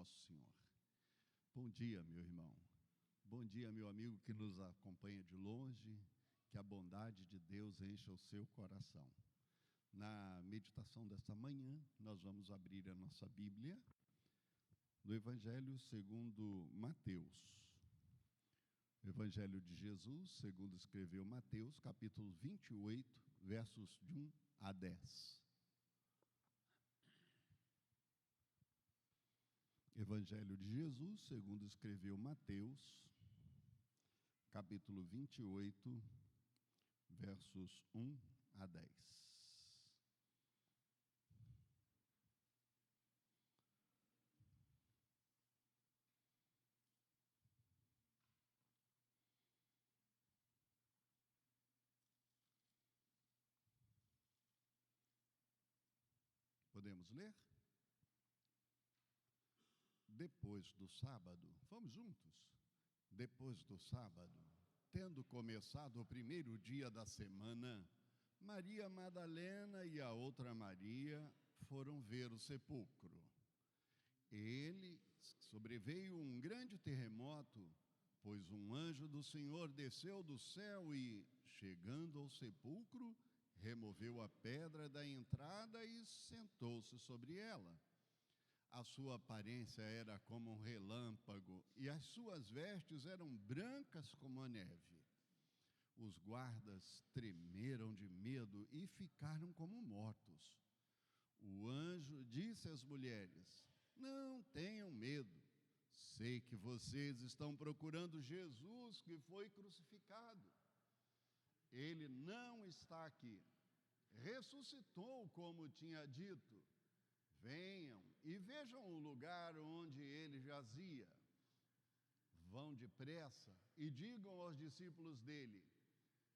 nosso Senhor. Bom dia, meu irmão. Bom dia, meu amigo que nos acompanha de longe. Que a bondade de Deus encha o seu coração. Na meditação desta manhã, nós vamos abrir a nossa Bíblia no Evangelho segundo Mateus. O Evangelho de Jesus, segundo escreveu Mateus, capítulo 28, versos de 1 a 10. Evangelho de Jesus, segundo escreveu Mateus, capítulo 28, versos 1 a 10. Podemos ler? Depois do sábado, vamos juntos? Depois do sábado, tendo começado o primeiro dia da semana, Maria Madalena e a outra Maria foram ver o sepulcro. Sobreveio um grande terremoto, pois um anjo do Senhor desceu do céu e, chegando ao sepulcro, removeu a pedra da entrada e sentou-se sobre ela. A sua aparência era como um relâmpago e as suas vestes eram brancas como a neve. Os guardas tremeram de medo e ficaram como mortos. O anjo disse às mulheres: não tenham medo, sei que vocês estão procurando Jesus que foi crucificado. Ele não está aqui, ressuscitou como tinha dito. Venham e vejam o lugar onde ele jazia. Vão depressa e digam aos discípulos dele: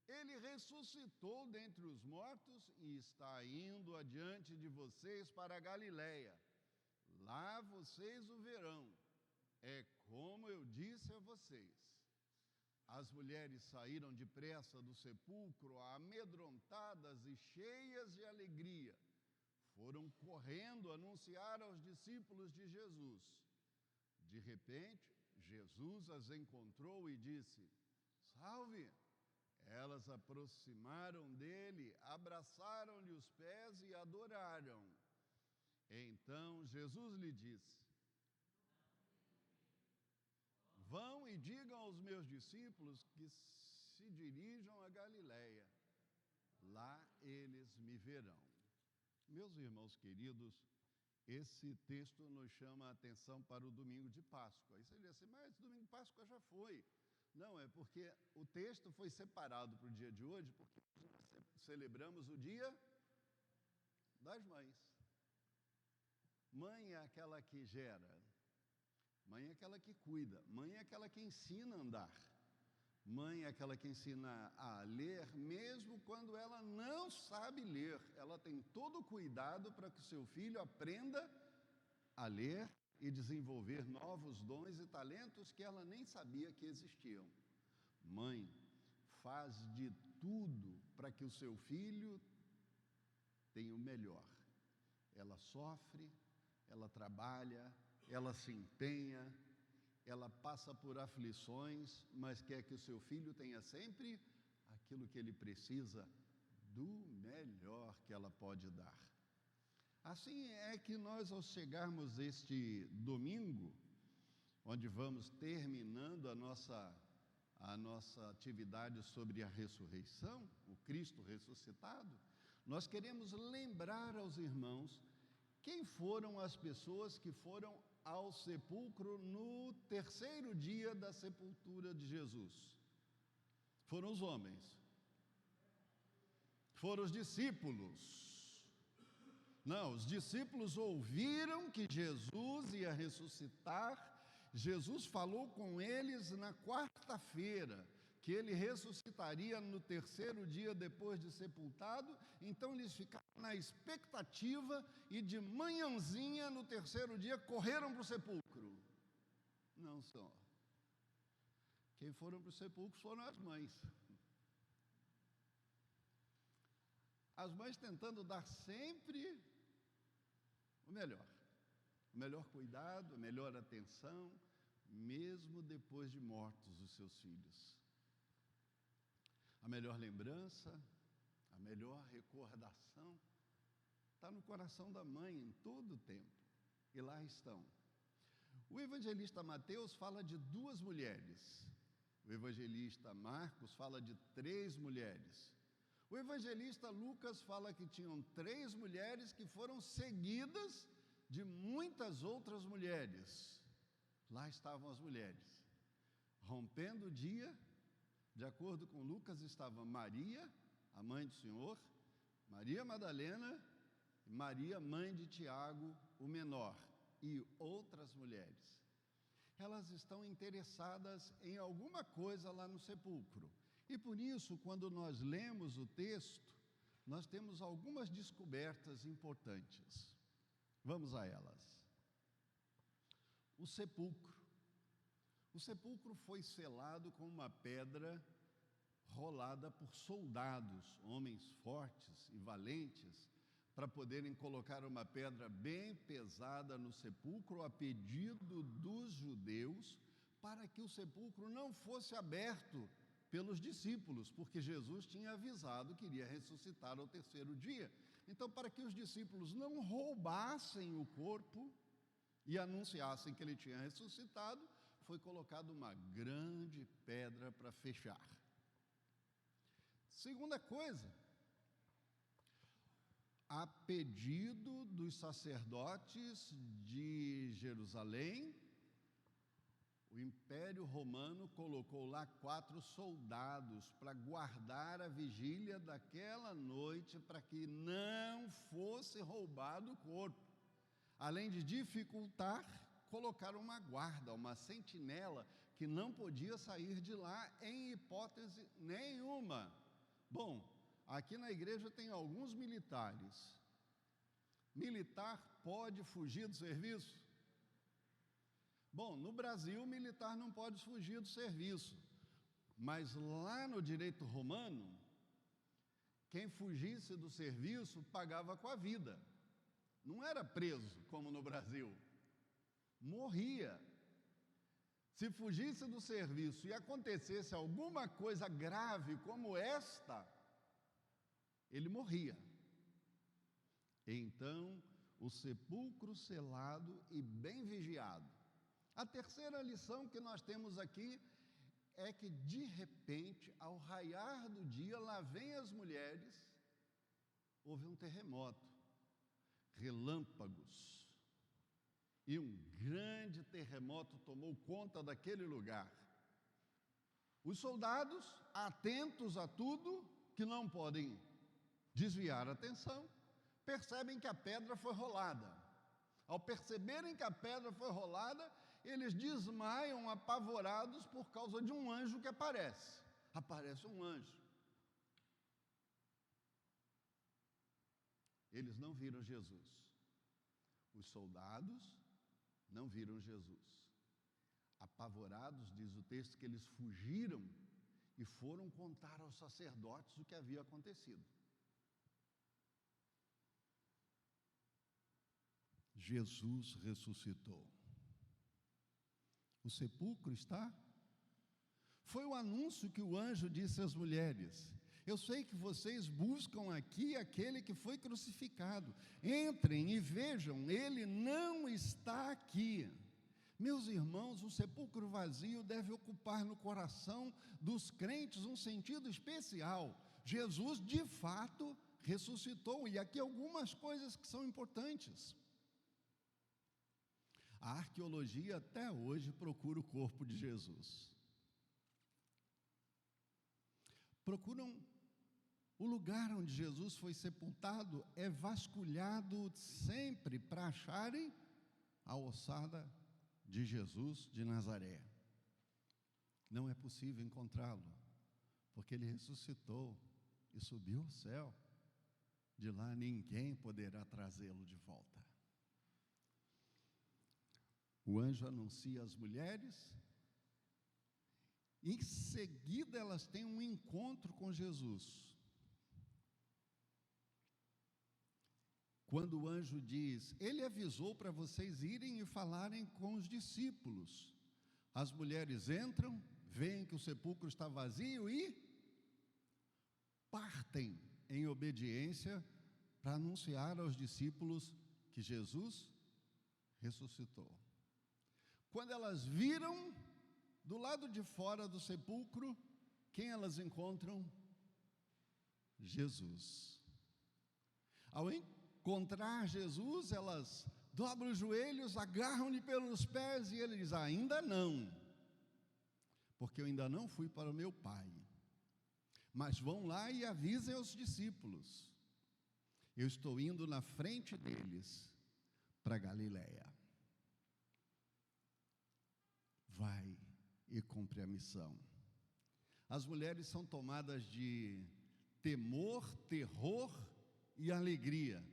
ele ressuscitou dentre os mortos e está indo adiante de vocês para a Galileia. Lá vocês o verão. É como eu disse a vocês. As mulheres saíram depressa do sepulcro, amedrontadas e cheias de alegria. Foram correndo anunciar aos discípulos de Jesus. De repente, Jesus as encontrou e disse: salve! Elas aproximaram dele, abraçaram-lhe os pés e adoraram. Então Jesus lhe disse: vão e digam aos meus discípulos que se dirijam a Galileia. Lá eles me verão. Meus irmãos queridos, esse texto nos chama a atenção para o domingo de Páscoa. Aí você diz assim: mas domingo de Páscoa já foi. Não, é porque o texto foi separado para o dia de hoje, porque nós celebramos o dia das mães. Mãe é aquela que gera, mãe é aquela que cuida, mãe é aquela que ensina a andar. Mãe é aquela que ensina a ler, mesmo quando ela não sabe ler. Ela tem todo o cuidado para que o seu filho aprenda a ler e desenvolver novos dons e talentos que ela nem sabia que existiam. Mãe faz de tudo para que o seu filho tenha o melhor. Ela sofre, ela trabalha, ela se empenha, ela passa por aflições, mas quer que o seu filho tenha sempre aquilo que ele precisa, do melhor que ela pode dar. Assim é que nós, ao chegarmos este domingo, onde vamos terminando a nossa atividade sobre a ressurreição, o Cristo ressuscitado, nós queremos lembrar aos irmãos quem foram as pessoas que foram ao sepulcro no terceiro dia da sepultura de Jesus. Foram os homens, foram os discípulos. Não, os discípulos ouviram que Jesus ia ressuscitar. Jesus falou com eles na quarta-feira que ele ressuscitaria no terceiro dia depois de sepultado. Então eles ficaram na expectativa e de manhãzinha no terceiro dia correram para o sepulcro. Não só. Quem foram para o sepulcro foram as mães. As mães tentando dar sempre o melhor. o melhor cuidado, a melhor atenção, mesmo depois de mortos os seus filhos. A melhor lembrança, a melhor recordação está no coração da mãe em todo o tempo. E lá estão. O evangelista Mateus fala de 2 mulheres. O evangelista Marcos fala de 3 mulheres. O evangelista Lucas fala que tinham 3 mulheres que foram seguidas de muitas outras mulheres. Lá estavam as mulheres. Rompendo o dia, de acordo com Lucas, estava Maria, a mãe do Senhor, Maria Madalena, Maria, mãe de Tiago, o menor, e outras mulheres. Elas estão interessadas em alguma coisa lá no sepulcro. E por isso, quando nós lemos o texto, nós temos algumas descobertas importantes. Vamos a elas. O sepulcro. O sepulcro foi selado com uma pedra rolada por soldados, homens fortes e valentes, para poderem colocar uma pedra bem pesada no sepulcro, a pedido dos judeus, para que o sepulcro não fosse aberto pelos discípulos, porque Jesus tinha avisado que iria ressuscitar ao 3º dia. Então, para que os discípulos não roubassem o corpo e anunciassem que ele tinha ressuscitado, foi colocada uma grande pedra para fechar. Segunda coisa, a pedido dos sacerdotes de Jerusalém, o Império Romano colocou lá 4 soldados para guardar a vigília daquela noite, para que não fosse roubado o corpo. Além de dificultar, colocaram uma guarda, uma sentinela, que não podia sair de lá em hipótese nenhuma. Bom, aqui na igreja tem alguns militares. Militar pode fugir do serviço? Bom, no Brasil, o militar não pode fugir do serviço. Mas lá no direito romano, quem fugisse do serviço pagava com a vida. Não era preso, como no Brasil. Morria. Se fugisse do serviço e acontecesse alguma coisa grave como esta, ele morria. Então, o sepulcro selado e bem vigiado. A terceira lição que nós temos aqui é que, de repente, ao raiar do dia, lá vêm as mulheres, houve um terremoto, relâmpagos, e um grande terremoto tomou conta daquele lugar. Os soldados, atentos a tudo, que não podem desviar a atenção, percebem que a pedra foi rolada. Ao perceberem que a pedra foi rolada, eles desmaiam apavorados por causa de um anjo que aparece. Aparece um anjo. Eles não viram Jesus. Os soldados não viram Jesus. Apavorados, diz o texto, que eles fugiram e foram contar aos sacerdotes o que havia acontecido. Jesus ressuscitou. O sepulcro está? Foi o anúncio que o anjo disse às mulheres: eu sei que vocês buscam aqui aquele que foi crucificado. Entrem e vejam, ele não está aqui. Meus irmãos, o sepulcro vazio deve ocupar no coração dos crentes um sentido especial. Jesus, de fato, ressuscitou. E aqui algumas coisas que são importantes. A arqueologia até hoje procura o corpo de Jesus. Procuram o lugar onde Jesus foi sepultado, é vasculhado sempre para acharem a ossada de Jesus de Nazaré. Não é possível encontrá-lo, porque ele ressuscitou e subiu ao céu. De lá ninguém poderá trazê-lo de volta. O anjo anuncia às mulheres, em seguida elas têm um encontro com Jesus. quando o anjo diz, ele avisou para vocês irem e falarem com os discípulos. As mulheres entram, veem que o sepulcro está vazio e partem em obediência para anunciar aos discípulos que Jesus ressuscitou. Quando elas viram do lado de fora do sepulcro, quem elas encontram? Jesus. Ao encontrar Jesus, elas dobram os joelhos, agarram-lhe pelos pés e ele diz, ainda não, porque eu ainda não fui para o meu Pai. Mas vão lá e avisem aos discípulos, eu estou indo na frente deles para Galiléia. Vai e cumpre a missão. As mulheres são tomadas de temor, terror e alegria,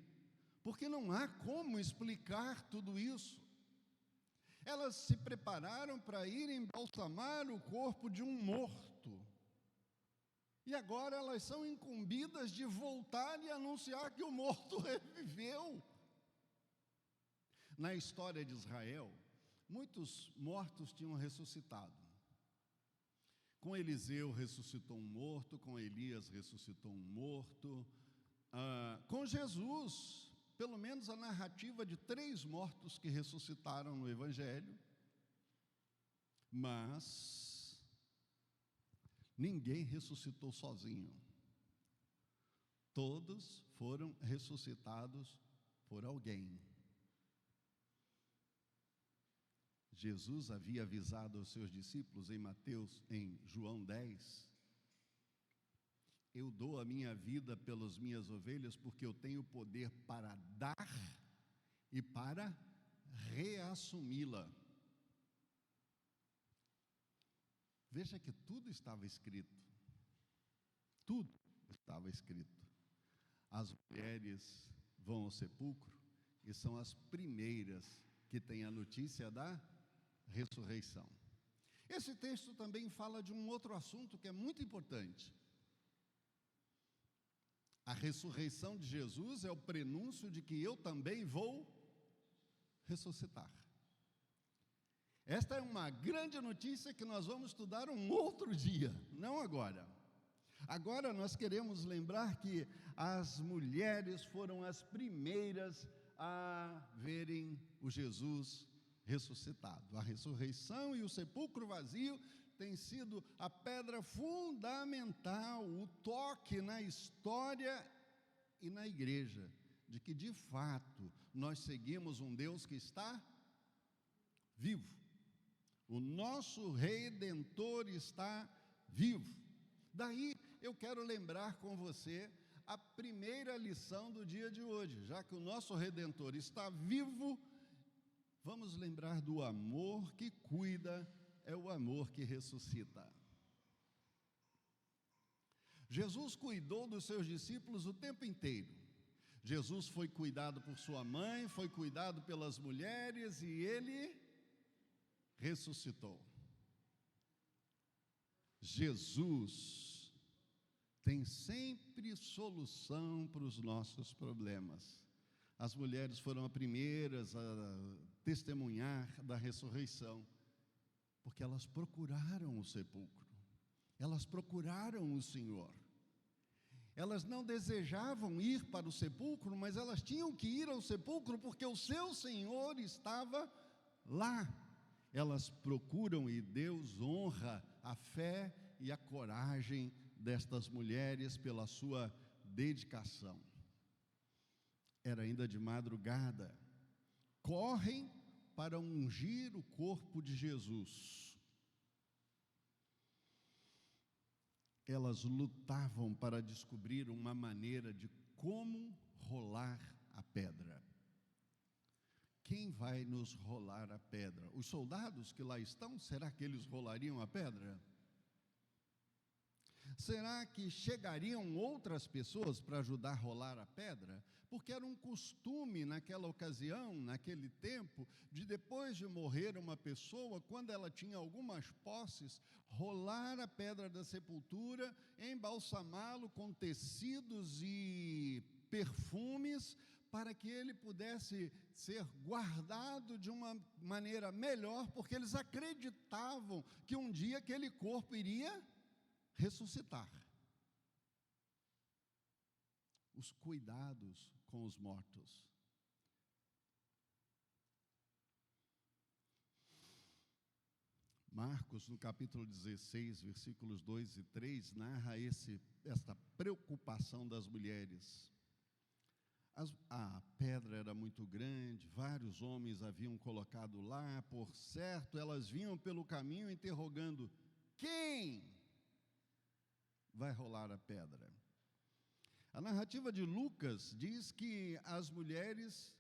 porque não há como explicar tudo isso. Elas se prepararam para ir embalsamar o corpo de um morto, e agora elas são incumbidas de voltar e anunciar que o morto reviveu. Na história de Israel, muitos mortos tinham ressuscitado. Com Eliseu ressuscitou um morto, com Elias ressuscitou um morto. Com Jesus, pelo menos a narrativa de 3 mortos que ressuscitaram no Evangelho, mas ninguém ressuscitou sozinho. Todos foram ressuscitados por alguém. Jesus havia avisado aos seus discípulos em João 10, eu dou a minha vida pelas minhas ovelhas, porque eu tenho poder para dar e para reassumi-la. Veja que tudo estava escrito. Tudo estava escrito. As mulheres vão ao sepulcro e são as primeiras que têm a notícia da ressurreição. Esse texto também fala de um outro assunto que é muito importante. A ressurreição de Jesus é o prenúncio de que eu também vou ressuscitar. Esta é uma grande notícia que nós vamos estudar um outro dia, não agora. Agora nós queremos lembrar que as mulheres foram as primeiras a verem o Jesus ressuscitado. A ressurreição e o sepulcro vazio tem sido a pedra fundamental, o toque na história e na igreja, de que de fato nós seguimos um Deus que está vivo. O nosso Redentor está vivo. Daí eu quero lembrar com você a primeira lição do dia de hoje. Já que o nosso Redentor está vivo, vamos lembrar do amor que cuida, é o amor que ressuscita. Jesus cuidou dos seus discípulos o tempo inteiro. Jesus foi cuidado por sua mãe, foi cuidado pelas mulheres e ele ressuscitou. Jesus tem sempre solução para os nossos problemas. As mulheres foram as primeiras a testemunhar da ressurreição, porque elas procuraram o sepulcro, elas procuraram o Senhor. Elas não desejavam ir para o sepulcro, mas elas tinham que ir ao sepulcro porque o seu Senhor estava lá. Elas procuram e Deus honra a fé e a coragem destas mulheres pela sua dedicação. Era ainda de madrugada, correm para ungir o corpo de Jesus. Elas lutavam para descobrir uma maneira de como rolar a pedra. Quem vai nos rolar a pedra? Os soldados que lá estão, será que eles rolariam a pedra? Será que chegariam outras pessoas para ajudar a rolar a pedra? Porque era um costume naquela ocasião, naquele tempo, de depois de morrer uma pessoa, quando ela tinha algumas posses, rolar a pedra da sepultura, embalsamá-lo com tecidos e perfumes, para que ele pudesse ser guardado de uma maneira melhor, porque eles acreditavam que um dia aquele corpo iria ressuscitar. Os cuidados com os mortos. Marcos, no capítulo 16, versículos 2 e 3, narra esta preocupação das mulheres. A pedra era muito grande, vários homens haviam colocado lá, por certo, elas vinham pelo caminho interrogando: quem vai rolar a pedra? A narrativa de Lucas diz que as mulheres,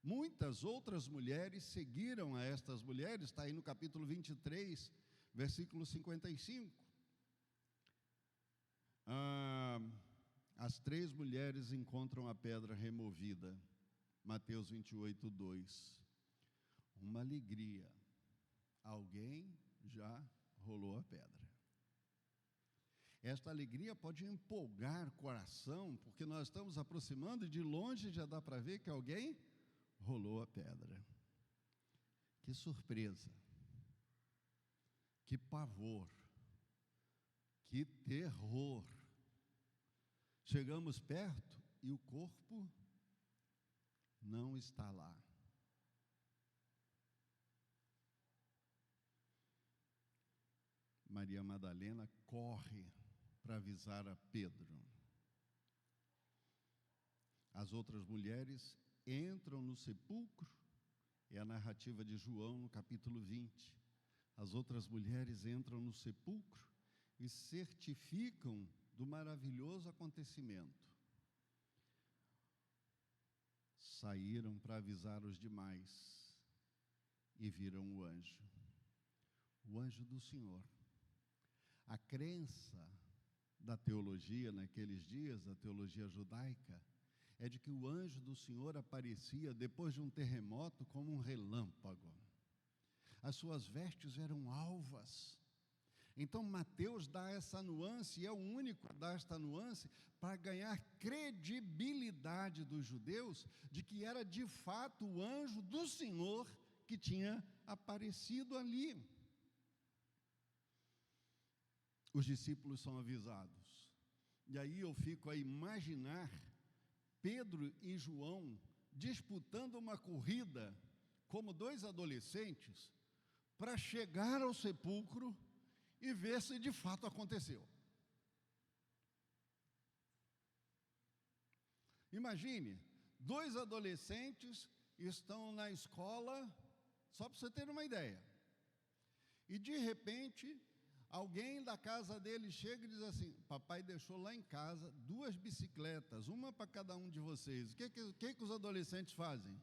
muitas outras mulheres seguiram a estas mulheres, está aí no capítulo 23, versículo 55. As 3 mulheres encontram a pedra removida, Mateus 28, 2. Uma alegria, alguém já rolou a pedra. Esta alegria pode empolgar o coração, porque nós estamos aproximando e de longe já dá para ver que alguém rolou a pedra. Que surpresa, que pavor, que terror. Chegamos perto e o corpo não está lá. Maria Madalena corre para avisar a Pedro. As outras mulheres entram no sepulcro, é a narrativa de João no capítulo 20. As outras mulheres entram no sepulcro e certificam do maravilhoso acontecimento. Saíram para avisar os demais e viram o anjo do Senhor. A crença da teologia naqueles dias, a teologia judaica, é de que o anjo do Senhor aparecia depois de um terremoto como um relâmpago. As suas vestes eram alvas. Então Mateus dá essa nuance, e é o único a dar esta nuance, para ganhar credibilidade dos judeus, de que era de fato o anjo do Senhor que tinha aparecido ali. Os discípulos são avisados, e aí eu fico a imaginar Pedro e João disputando uma corrida, como 2 adolescentes, para chegar ao sepulcro e ver se de fato aconteceu. Imagine, 2 adolescentes estão na escola, só para você ter uma ideia, e de repente alguém da casa dele chega e diz assim: papai deixou lá em casa 2 bicicletas, uma para cada um de vocês. O que os adolescentes fazem?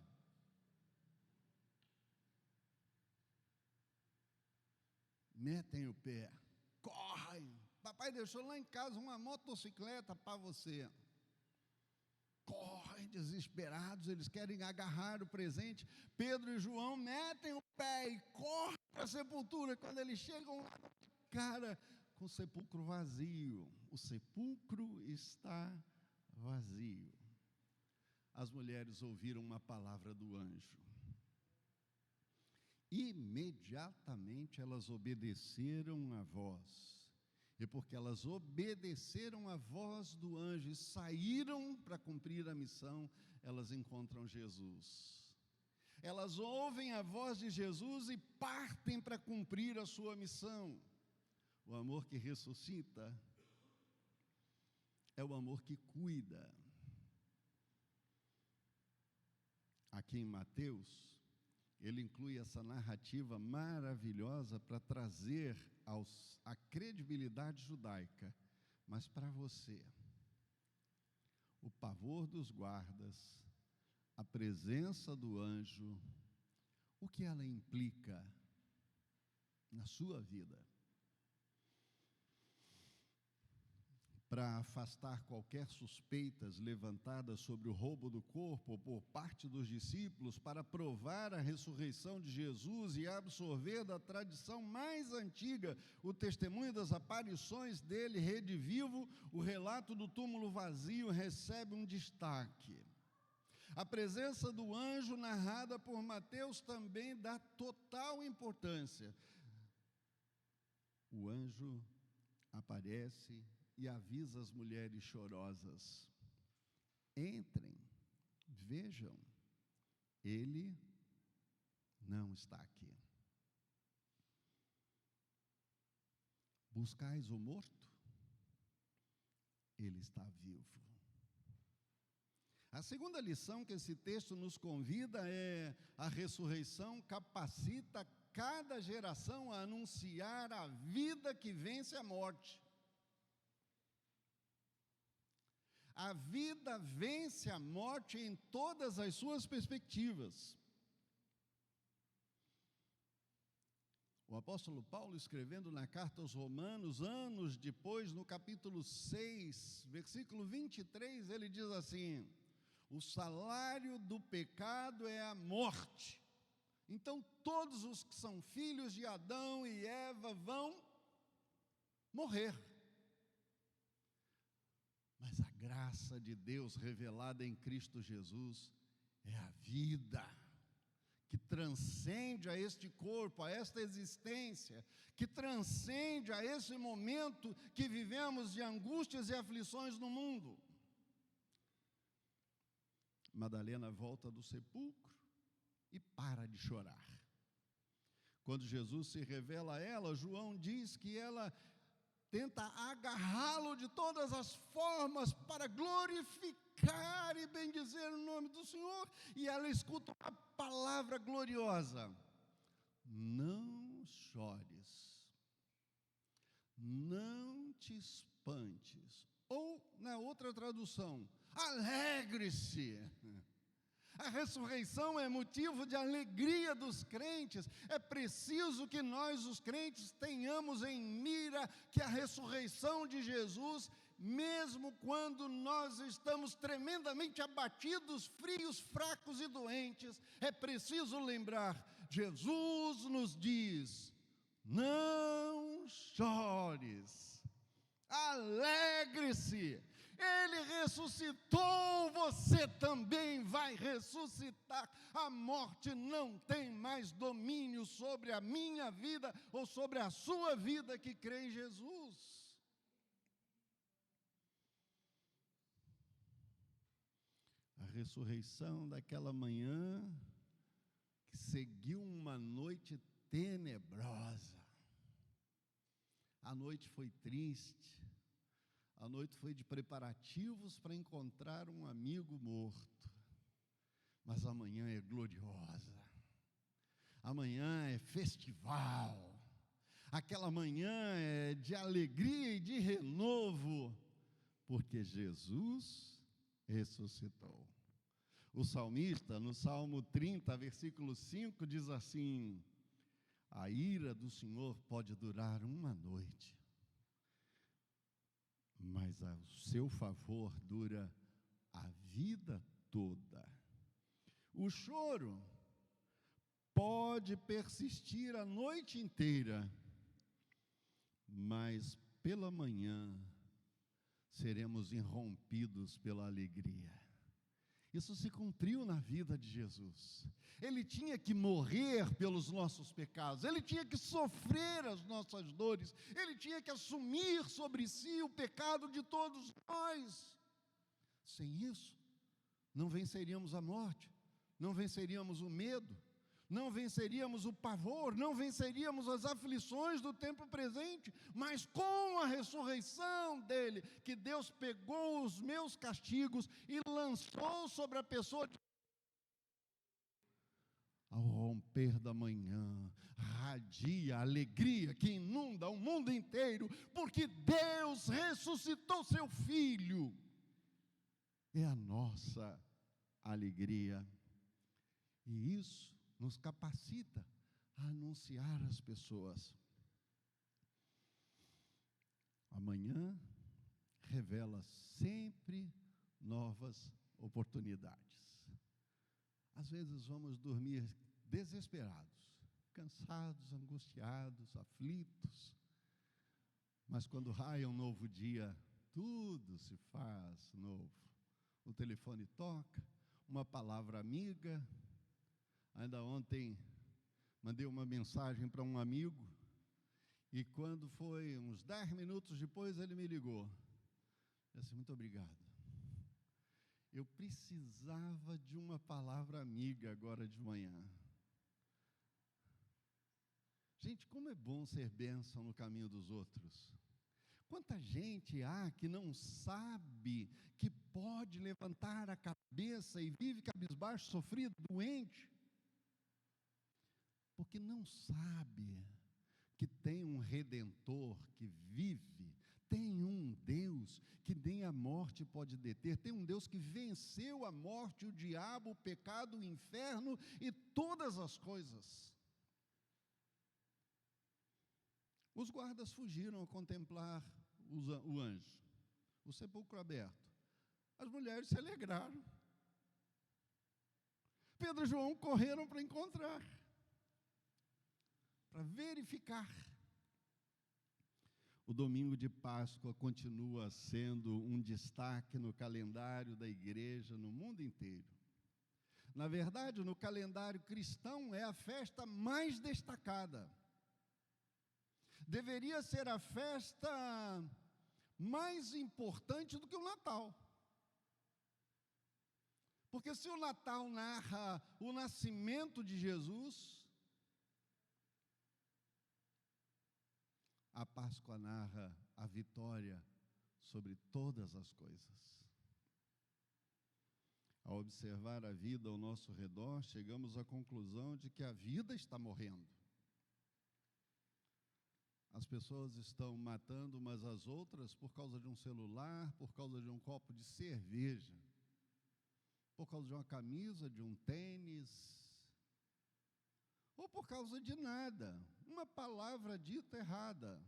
Metem o pé, correm. Papai deixou lá em casa uma motocicleta para você. Correm desesperados, eles querem agarrar o presente. Pedro e João metem o pé e correm para a sepultura. Quando eles chegam lá, cara, com o sepulcro vazio. O sepulcro está vazio. As mulheres ouviram uma palavra do anjo. Imediatamente elas obedeceram a voz. E porque elas obedeceram a voz do anjo e saíram para cumprir a missão, elas encontram Jesus. Elas ouvem a voz de Jesus e partem para cumprir a sua missão. O amor que ressuscita é o amor que cuida. Aqui em Mateus, ele inclui essa narrativa maravilhosa para trazer a credibilidade judaica, mas para você, o pavor dos guardas, a presença do anjo, o que ela implica na sua vida? Para afastar qualquer suspeitas levantadas sobre o roubo do corpo por parte dos discípulos, para provar a ressurreição de Jesus e absorver da tradição mais antiga o testemunho das aparições dele redivivo, o relato do túmulo vazio recebe um destaque. A presença do anjo narrada por Mateus também dá total importância. O anjo aparece e avisa as mulheres chorosas: entrem, vejam, ele não está aqui. Buscais o morto? Ele está vivo. A segunda lição que esse texto nos convida é: a ressurreição capacita cada geração a anunciar a vida que vence a morte. A vida vence a morte em todas as suas perspectivas. O apóstolo Paulo, escrevendo na carta aos Romanos, anos depois, no capítulo 6, versículo 23, ele diz assim: o salário do pecado é a morte. Então todos os que são filhos de Adão e Eva vão morrer. Mas a graça de Deus revelada em Cristo Jesus é a vida que transcende a este corpo, a esta existência, que transcende a esse momento que vivemos de angústias e aflições no mundo. Madalena volta do sepulcro e para de chorar. Quando Jesus se revela a ela, João diz que ela tenta agarrá-lo de todas as formas para glorificar e bendizer o nome do Senhor, e ela escuta uma palavra gloriosa: não chores, não te espantes. Ou, na outra tradução, alegre-se. A ressurreição é motivo de alegria dos crentes. É preciso que nós, os crentes, tenhamos em mira que a ressurreição de Jesus, mesmo quando nós estamos tremendamente abatidos, frios, fracos e doentes, é preciso lembrar: Jesus nos diz: não chores, alegre-se. Ele ressuscitou, você também vai ressuscitar. A morte não tem mais domínio sobre a minha vida ou sobre a sua vida que crê em Jesus. A ressurreição daquela manhã que seguiu uma noite tenebrosa. A noite foi triste. A noite foi de preparativos para encontrar um amigo morto. Mas amanhã é gloriosa. Amanhã é festival. Aquela manhã é de alegria e de renovo, porque Jesus ressuscitou. O salmista, no Salmo 30, versículo 5, diz assim: a ira do Senhor pode durar uma noite, mas o seu favor dura a vida toda. O choro pode persistir a noite inteira, mas pela manhã seremos irrompidos pela alegria. Isso se cumpriu na vida de Jesus. Ele tinha que morrer pelos nossos pecados, ele tinha que sofrer as nossas dores, ele tinha que assumir sobre si o pecado de todos nós. Sem isso, não venceríamos a morte, não venceríamos o medo, não venceríamos o pavor, não venceríamos as aflições do tempo presente, mas com a ressurreição dele, que Deus pegou os meus castigos e lançou sobre a pessoa. Ao romper da manhã, radia a alegria que inunda o mundo inteiro, porque Deus ressuscitou seu Filho. É a nossa alegria, e isso nos capacita a anunciar às pessoas. Amanhã revela sempre novas oportunidades. Às vezes vamos dormir desesperados, cansados, angustiados, aflitos, mas quando raia um novo dia, tudo se faz novo. O telefone toca, uma palavra amiga. Ainda ontem mandei uma mensagem para um amigo, e quando foi uns 10 minutos depois, ele me ligou. Eu disse: muito obrigado. Eu precisava de uma palavra amiga agora de manhã. Gente, como é bom ser bênção no caminho dos outros. Quanta gente há que não sabe que pode levantar a cabeça e vive cabisbaixo, sofrido, doente, porque não sabe que tem um Redentor que vive, tem um Deus que nem a morte pode deter, tem um Deus que venceu a morte, o diabo, o pecado, o inferno e todas as coisas. Os guardas fugiram a contemplar o anjo, o sepulcro aberto. As mulheres se alegraram. Pedro e João correram para encontrar, para verificar. O domingo de Páscoa continua sendo um destaque no calendário da igreja no mundo inteiro. Na verdade, no calendário cristão é a festa mais destacada. Deveria ser a festa mais importante do que o Natal. Porque se o Natal narra o nascimento de Jesus, a Páscoa narra a vitória sobre todas as coisas. Ao observar a vida ao nosso redor, chegamos à conclusão de que a vida está morrendo. As pessoas estão matando umas às outras por causa de um celular, por causa de um copo de cerveja, por causa de uma camisa, de um tênis, ou por causa de nada, uma palavra dita errada.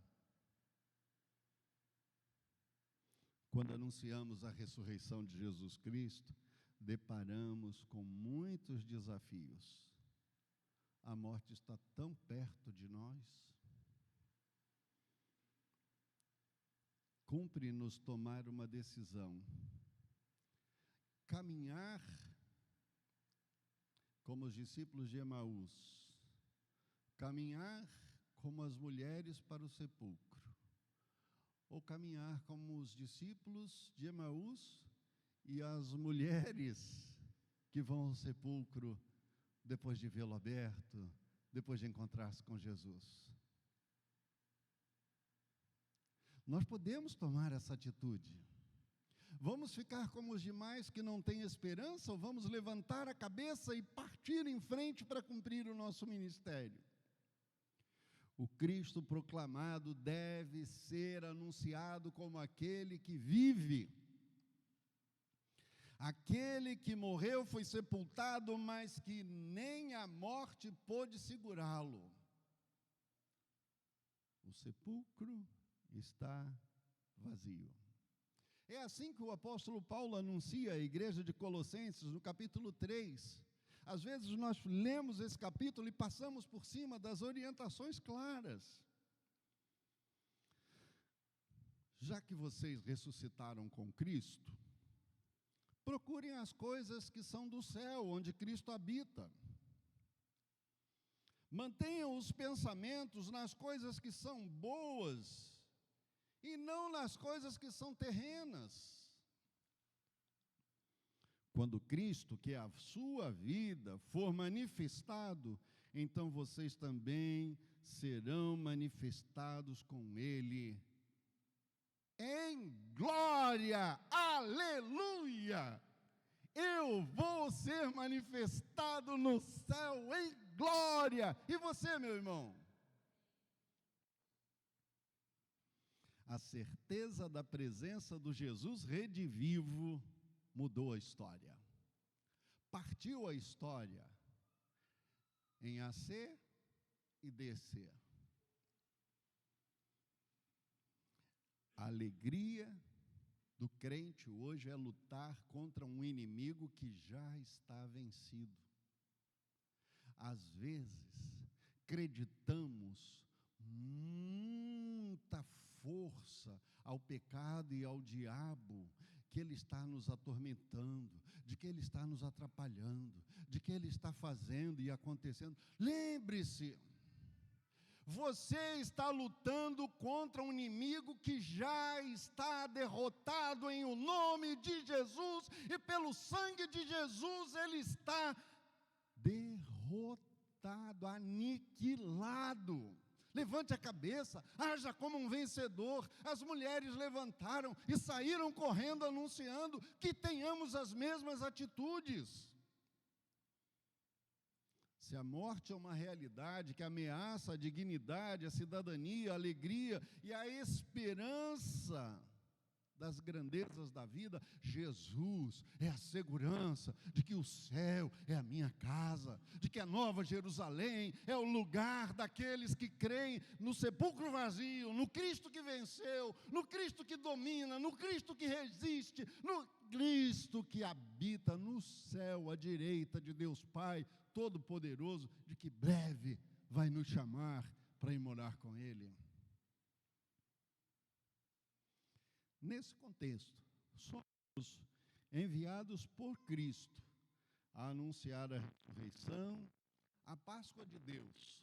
Quando anunciamos a ressurreição de Jesus Cristo, deparamos com muitos desafios. A morte está tão perto de nós. Cumpre-nos tomar uma decisão: caminhar como os discípulos de Emaús, caminhar como as mulheres para o sepulcro, ou caminhar como os discípulos de Emaús e as mulheres que vão ao sepulcro depois de vê-lo aberto, depois de encontrar-se com Jesus. Nós podemos tomar essa atitude. Vamos ficar como os demais que não têm esperança, ou vamos levantar a cabeça e partir em frente para cumprir o nosso ministério? O Cristo proclamado deve ser anunciado como aquele que vive. Aquele que morreu, foi sepultado, mas que nem a morte pôde segurá-lo. O sepulcro está vazio. É assim que o apóstolo Paulo anuncia à igreja de Colossenses, no capítulo 3. Às vezes nós lemos esse capítulo e passamos por cima das orientações claras. Já que vocês ressuscitaram com Cristo, procurem as coisas que são do céu, onde Cristo habita. Mantenham os pensamentos nas coisas que são boas, e não nas coisas que são terrenas. Quando Cristo, que é a sua vida, for manifestado, então vocês também serão manifestados com Ele em glória. Aleluia! Eu vou ser manifestado no céu em glória. E você, meu irmão? A certeza da presença do Jesus redivivo mudou a história. Partiu a história em AC e DC. A alegria do crente hoje é lutar contra um inimigo que já está vencido. Às vezes, acreditamos muita força ao pecado e ao diabo, que Ele está nos atormentando, de que Ele está nos atrapalhando, de que Ele está fazendo e acontecendo. Lembre-se, você está lutando contra um inimigo que já está derrotado em o nome de Jesus, e pelo sangue de Jesus ele está derrotado, aniquilado. Levante a cabeça, haja como um vencedor. As mulheres levantaram e saíram correndo anunciando que tenhamos as mesmas atitudes. Se a morte é uma realidade que ameaça a dignidade, a cidadania, a alegria e a esperança das grandezas da vida, Jesus é a segurança de que o céu é a minha casa, de que a Nova Jerusalém é o lugar daqueles que creem no sepulcro vazio, no Cristo que venceu, no Cristo que domina, no Cristo que resiste, no Cristo que habita no céu à direita de Deus Pai Todo-Poderoso, de que breve vai nos chamar para ir morar com Ele. Nesse contexto, somos enviados por Cristo a anunciar a ressurreição, a Páscoa de Deus,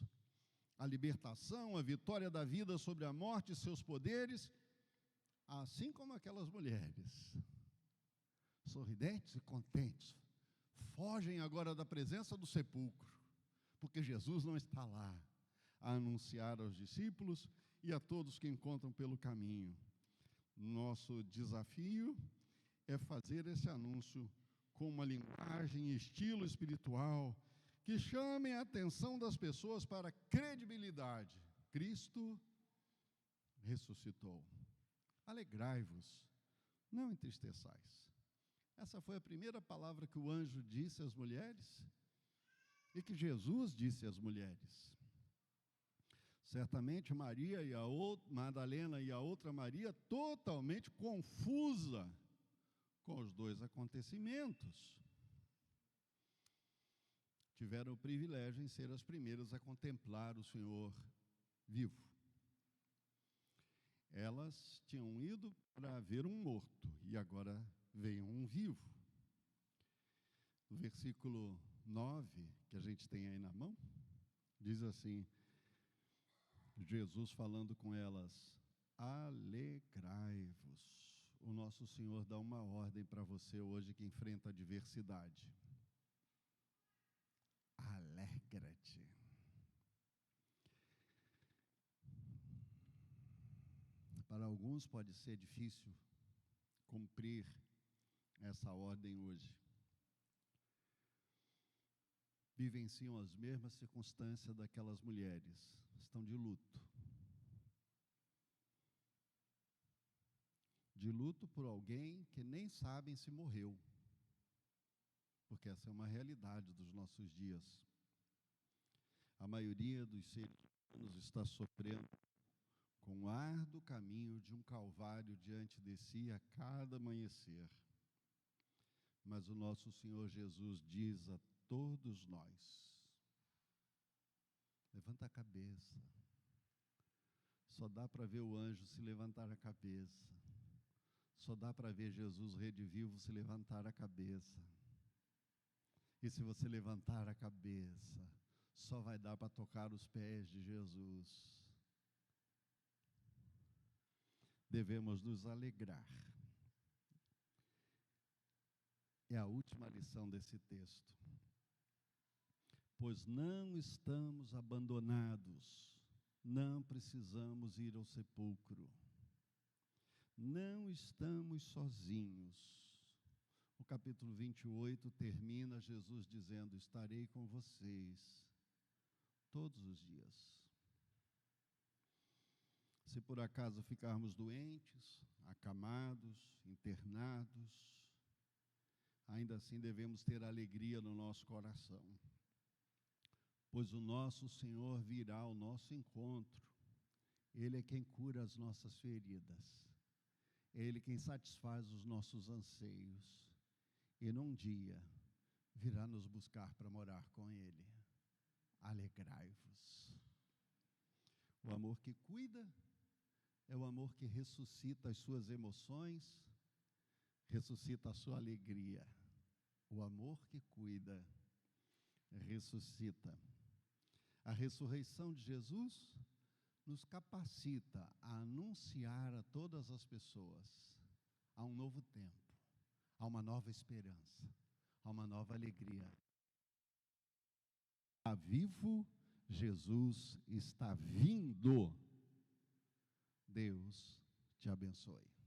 a libertação, a vitória da vida sobre a morte e seus poderes, assim como aquelas mulheres, sorridentes e contentes, fogem agora da presença do sepulcro, porque Jesus não está lá, a anunciar aos discípulos e a todos que encontram pelo caminho. Nosso desafio é fazer esse anúncio com uma linguagem e estilo espiritual que chamem a atenção das pessoas para a credibilidade. Cristo ressuscitou. Alegrai-vos, não entristeçais. Essa foi a primeira palavra que o anjo disse às mulheres e que Jesus disse às mulheres. Certamente Maria e a outra, Madalena e a outra Maria, totalmente confusa com os dois acontecimentos, tiveram o privilégio em ser as primeiras a contemplar o Senhor vivo. Elas tinham ido para ver um morto e agora veio um vivo. No versículo 9, que a gente tem aí na mão, diz assim, Jesus falando com elas, alegrai-vos. O nosso Senhor dá uma ordem para você hoje que enfrenta a adversidade. Alegra-te. Para alguns pode ser difícil cumprir essa ordem hoje. Vivenciam as mesmas circunstâncias daquelas mulheres, estão de luto. De luto por alguém que nem sabem se morreu, porque essa é uma realidade dos nossos dias. A maioria dos seres humanos está sofrendo com o árduo caminho de um calvário diante de si a cada amanhecer. Mas o nosso Senhor Jesus diz a todos nós, levanta a cabeça. Só dá para ver o anjo se levantar a cabeça. Só dá para ver Jesus redivivo se levantar a cabeça. E se você levantar a cabeça, só vai dar para tocar os pés de Jesus. Devemos nos alegrar. É a última lição desse texto. Pois não estamos abandonados, não precisamos ir ao sepulcro, não estamos sozinhos. O capítulo 28 termina Jesus dizendo, estarei com vocês todos os dias. Se por acaso ficarmos doentes, acamados, internados, ainda assim devemos ter alegria no nosso coração, pois o nosso Senhor virá ao nosso encontro. Ele é quem cura as nossas feridas, é Ele quem satisfaz os nossos anseios, e num dia virá nos buscar para morar com Ele. Alegrai-vos. O amor que cuida é o amor que ressuscita as suas emoções, ressuscita a sua alegria. O amor que cuida ressuscita. A ressurreição de Jesus nos capacita a anunciar a todas as pessoas a um novo tempo, a uma nova esperança, a uma nova alegria. Está vivo, Jesus está vindo. Deus te abençoe.